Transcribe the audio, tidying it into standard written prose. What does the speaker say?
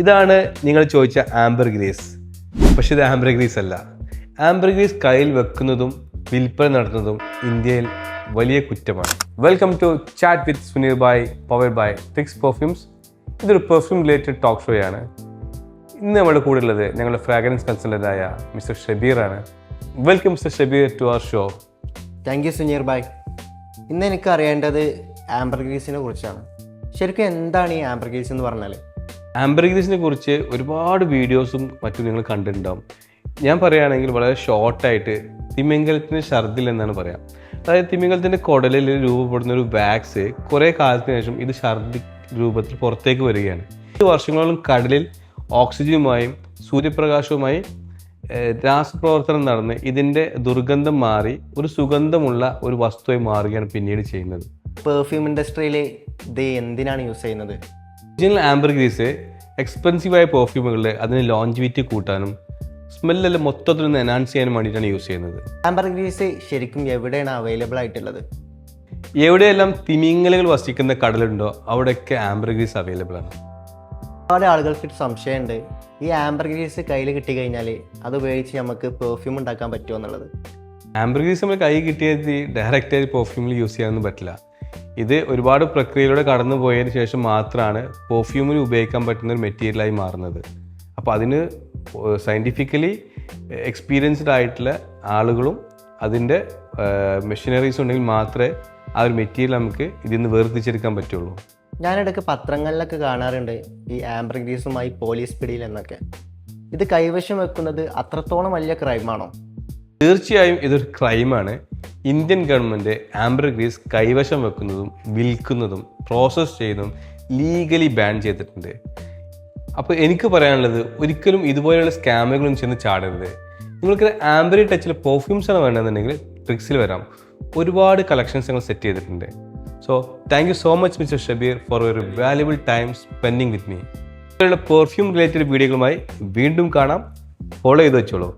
ഇതാണ് നിങ്ങൾ ചോദിച്ച ആംബർഗ്രീസ്. പക്ഷെ ഇത് ആംബർഗ്രീസ് അല്ല. ആംബർഗ്രീസ് കയ്യിൽ വെക്കുന്നതും വിൽപ്പന നടത്തുന്നതും ഇന്ത്യയിൽ വലിയ കുറ്റമാണ്. Welcome to chat with Suneer bhai, powered by Tix perfumes. ഇതൊരു പെർഫ്യൂം റിലേറ്റഡ് ടോക്ക് ഷോ ആണ്. ഇന്ന് നമ്മുടെ കൂടെ ഉള്ളത് ഞങ്ങളുടെ ഫ്രാഗ്രൻസ് കൺസൾട്ടൻ്റായ മിസ്റ്റർ ഷബീർ ആണ്. Welcome mister Shabeer to our show. Thank you Suneer bhai. ഇന്ന് എനിക്ക് അറിയേണ്ടത് ആംബർഗ്രീസിനെ കുറിച്ചാണ്. ശരിക്കും എന്താണ് ഈ ആംബർഗ്രീസ് എന്ന് പറഞ്ഞാൽ? ആംബർഗ്രീസിനെ കുറിച്ച് ഒരുപാട് വീഡിയോസും മറ്റും നിങ്ങൾ കണ്ടിട്ടുണ്ടാവും. ഞാൻ പറയുകയാണെങ്കിൽ വളരെ ഷോർട്ടായിട്ട് തിമിംഗലത്തിന് ഛർദിൽ എന്നാണ് പറയാം. അതായത് തിമിംഗലത്തിൻ്റെ കുടലിൽ രൂപപ്പെടുന്ന ഒരു വാക്സ് കുറേ കാലത്തിന് ശേഷം ഇത് ഛർദി രൂപത്തിൽ പുറത്തേക്ക് വരികയാണ്. 2 വർഷങ്ങളോളം കടലിൽ ഓക്സിജനുമായും സൂര്യപ്രകാശവുമായി രാസപ്രവർത്തനം നടന്ന് ഇതിൻ്റെ ദുർഗന്ധം മാറി ഒരു സുഗന്ധമുള്ള ഒരു വസ്തുവായി മാറുകയാണ് പിന്നീട് ചെയ്യുന്നത്. പെർഫ്യൂം ഇൻഡസ്ട്രിയിൽ ഇത് എന്തിനാണ് യൂസ് ചെയ്യുന്നത്? ഒറിജിനൽ ആംബർഗ്രീസ് എക്സ്പെൻസീവായ പെർഫ്യൂമുകളിൽ അതിന് ലോഞ്ചിവിറ്റി കൂട്ടാനും സ്മെല്ലെല്ലാം മൊത്തത്തിൽ ഒന്ന് എൻഹാൻസ് ചെയ്യാനും വേണ്ടിയിട്ടാണ് യൂസ് ചെയ്യുന്നത്. ആംബർഗ്രീസ് ശരിക്കും എവിടെയാണ് അവൈലബിൾ ആയിട്ടുള്ളത്? എവിടെയെല്ലാം തിമിംഗലങ്ങൾ വസിക്കുന്ന കടലുണ്ടോ അവിടെയൊക്കെ ആംബർഗ്രീസ് അവൈലബിൾ ആണ്. ഒരുപാട് ആളുകൾക്ക് സംശയമുണ്ട്, ഈ ആംബർഗ്രീസ് കയ്യിൽ കിട്ടിക്കഴിഞ്ഞാൽ അത് ഉപയോഗിച്ച് നമുക്ക് പെർഫ്യൂം ഉണ്ടാക്കാൻ പറ്റുമോ എന്നുള്ളത്. ആംബർഗ്രീസ് നമ്മൾ കൈ കിട്ടിയത് ഡയറക്റ്റായി പെർഫ്യൂമിൽ യൂസ് ചെയ്യാനൊന്നും പറ്റില്ല. ഇത് ഒരുപാട് പ്രക്രിയയിലൂടെ കടന്നു പോയതിന് ശേഷം മാത്രമാണ് പെർഫ്യൂമിൽ ഉപയോഗിക്കാൻ പറ്റുന്ന ഒരു മെറ്റീരിയലായി മാറുന്നത്. അപ്പോൾ അതിന് സയൻറ്റിഫിക്കലി എക്സ്പീരിയൻസ്ഡ് ആയിട്ടുള്ള ആളുകളും അതിൻ്റെ മെഷീനറീസും ഉണ്ടെങ്കിൽ മാത്രമേ ആ ഒരു മെറ്റീരിയൽ നമുക്ക് ഇതിൽ നിന്ന് വേർതിരിച്ചെടുക്കാൻ പറ്റുള്ളൂ. ഞാനിടയ്ക്ക് പത്രങ്ങളിലൊക്കെ കാണാറുണ്ട് ഈ ആംബർഗ്രീസുമായി പോലീസ് പിടിയിൽ എന്നൊക്കെ. ഇത് കൈവശം വെക്കുന്നത് അത്രത്തോളം വലിയ ക്രൈമാണോ? തീർച്ചയായും ഇതൊരു ക്രൈമാണ്. ഇന്ത്യൻ ഗവൺമെൻറ് ആംബർഗ്രീസ് കൈവശം വെക്കുന്നതും വിൽക്കുന്നതും പ്രോസസ്സ് ചെയ്യുന്നതും ലീഗലി ബാൻ ചെയ്തിട്ടുണ്ട്. അപ്പോൾ എനിക്ക് പറയാനുള്ളത്, ഒരിക്കലും ഇതുപോലെയുള്ള സ്കാമുകളും ചെന്ന് ചാടരുത്. നിങ്ങൾക്ക് ആംബറി ടച്ചിൽ പെർഫ്യൂംസാണ് വേണ്ടതെന്നുണ്ടെങ്കിൽ ട്രിക്സിൽ വരാം. ഒരുപാട് കളക്ഷൻസ് ഞങ്ങൾ സെറ്റ് ചെയ്തിട്ടുണ്ട്. So thank you so much mister Shabeer for your valuable time spending with me. ഇതുപോലുള്ള പെർഫ്യൂം റിലേറ്റഡ് വീഡിയോകളുമായി വീണ്ടും കാണാം. ഫോളോ ചെയ്ത് വെച്ചോളൂ.